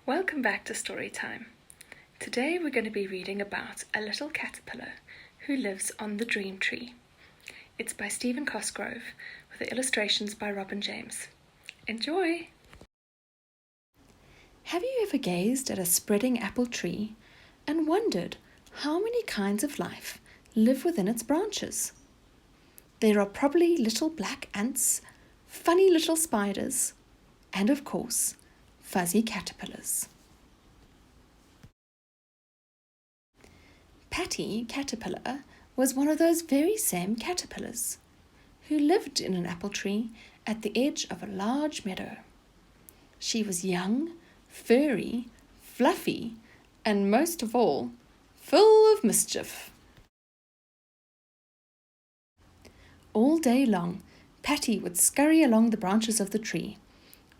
Welcome back to Story Time. Today we're going to be reading about a little caterpillar who lives on the dream tree. It's by Stephen Cosgrove with the illustrations by Robin James. Enjoy! Have you ever gazed at a spreading apple tree and wondered how many kinds of life live within its branches? There are probably little black ants, funny little spiders, and of course, fuzzy caterpillars. Patty Caterpillar was one of those very same caterpillars who lived in an apple tree at the edge of a large meadow. She was young, furry, fluffy, and most of all, full of mischief. All day long, Patty would scurry along the branches of the tree,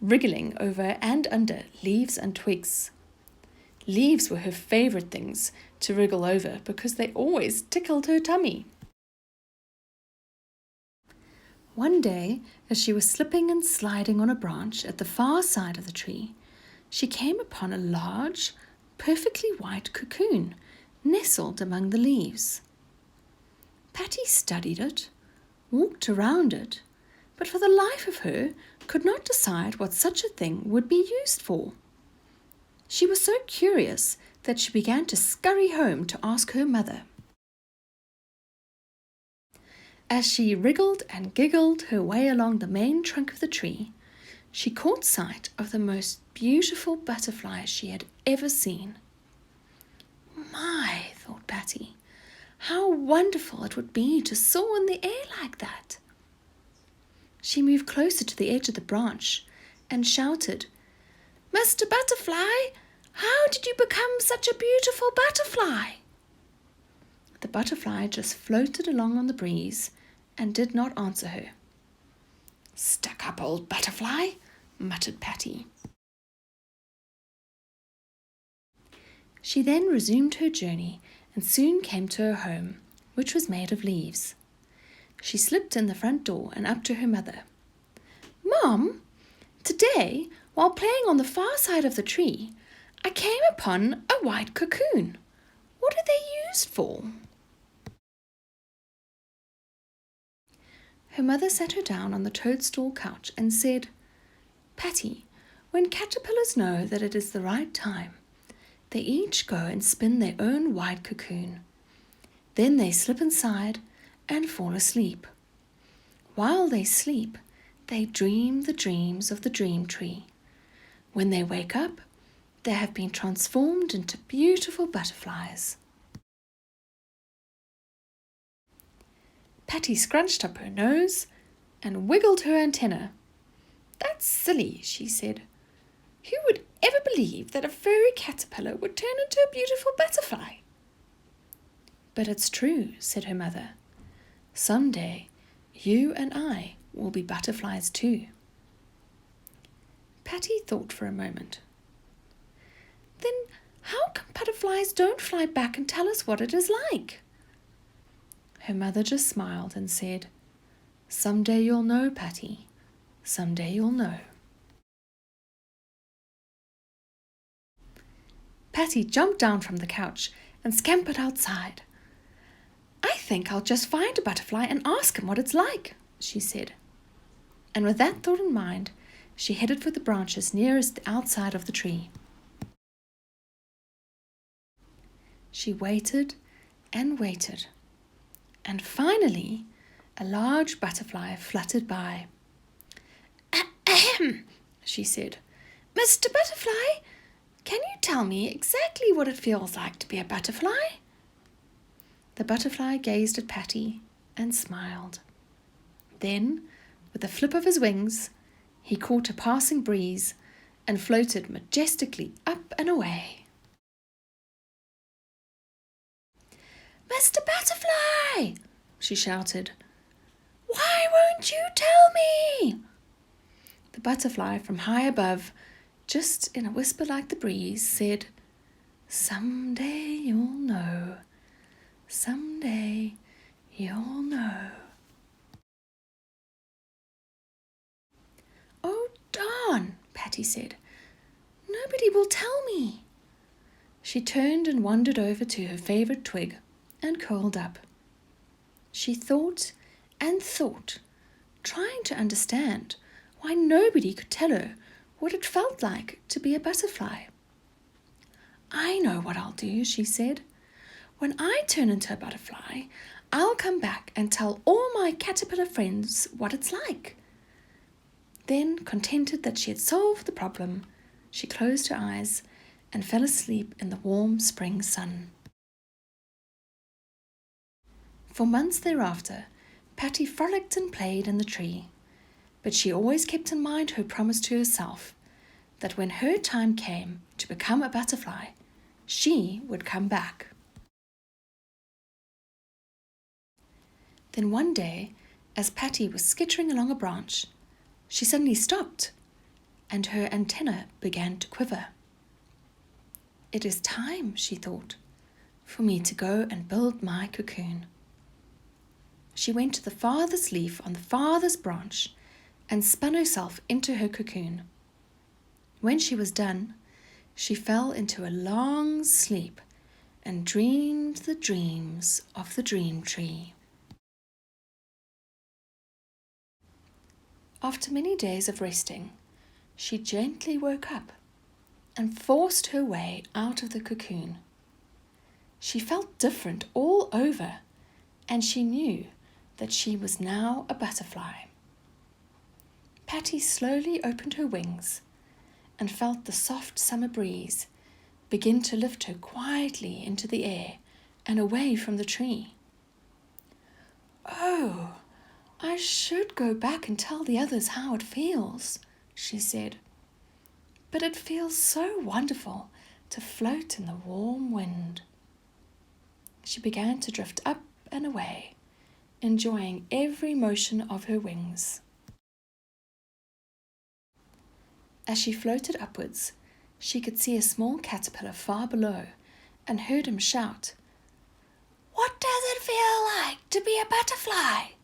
wriggling over and under leaves and twigs. Leaves were her favourite things to wriggle over because they always tickled her tummy. One day, as she was slipping and sliding on a branch at the far side of the tree, she came upon a large, perfectly white cocoon nestled among the leaves. Patty studied it, walked around it, but for the life of her could not decide what such a thing would be used for. She was so curious that she began to scurry home to ask her mother. As she wriggled and giggled her way along the main trunk of the tree, she caught sight of the most beautiful butterfly she had ever seen. My, thought Patty, how wonderful it would be to soar in the air like that. She moved closer to the edge of the branch and shouted, "Mr. Butterfly, how did you become such a beautiful butterfly?" The butterfly just floated along on the breeze and did not answer her. "Stuck-up old butterfly," muttered Patty. She then resumed her journey and soon came to her home, which was made of leaves. She slipped in the front door and up to her mother. "Mom, today, while playing on the far side of the tree, I came upon a white cocoon. What are they used for?" Her mother sat her down on the toadstool couch and said, "Patty, when caterpillars know that it is the right time, they each go and spin their own white cocoon. Then they slip inside and fall asleep. While they sleep, they dream the dreams of the dream tree. When they wake up, they have been transformed into beautiful butterflies." Patty scrunched up her nose and wiggled her antenna. "That's silly," she said. "Who would ever believe that a furry caterpillar would turn into a beautiful butterfly?" "But it's true," said her mother. "Someday, you and I will be butterflies too." Patty thought for a moment. "Then how come butterflies don't fly back and tell us what it is like?" Her mother just smiled and said, "Someday you'll know, Patty. Someday you'll know." Patty jumped down from the couch and scampered outside. "I think I'll just find a butterfly and ask him what it's like," she said. And with that thought in mind, she headed for the branches nearest the outside of the tree. She waited and waited, and finally a large butterfly fluttered by. "Ahem," she said. "Mr. Butterfly, can you tell me exactly what it feels like to be a butterfly?" The butterfly gazed at Patty and smiled. Then, with a flip of his wings, he caught a passing breeze and floated majestically up and away. "Mr. Butterfly!" she shouted. "Why won't you tell me?" The butterfly from high above, just in a whisper like the breeze, said, "Someday you'll know. Someday you'll know." "Oh, darn," Patty said. "No Nobody will tell me. She turned and wandered over to her favourite twig and curled up. She thought and thought, trying to understand why nobody could tell her what it felt like to be a butterfly. I know what I'll do, she said. When I turn into a butterfly, I'll come back and tell all my caterpillar friends what it's like. Then, contented that she had solved the problem, she closed her eyes and fell asleep in the warm spring sun. For months thereafter, Patty frolicked and played in the tree, but she always kept in mind her promise to herself that when her time came to become a butterfly, she would come back. Then one day, as Patty was skittering along a branch, she suddenly stopped, and her antenna began to quiver. It is time, she thought, for me to go and build my cocoon. She went to the farthest leaf on the farthest branch and spun herself into her cocoon. When she was done, she fell into a long sleep and dreamed the dreams of the dream tree. After many days of resting, she gently woke up and forced her way out of the cocoon. She felt different all over, and she knew that she was now a butterfly. Patty slowly opened her wings and felt the soft summer breeze begin to lift her quietly into the air and away from the tree. Oh, I should go back and tell the others how it feels, she said. But it feels so wonderful to float in the warm wind. She began to drift up and away, enjoying every motion of her wings. As she floated upwards, she could see a small caterpillar far below and heard him shout, "What does it feel like to be a butterfly?"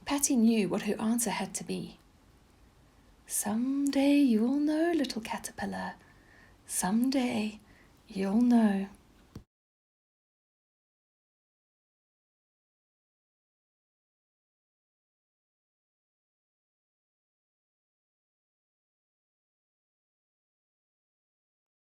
Patty knew what her answer had to be. "Someday you'll know, little caterpillar. Someday you'll know."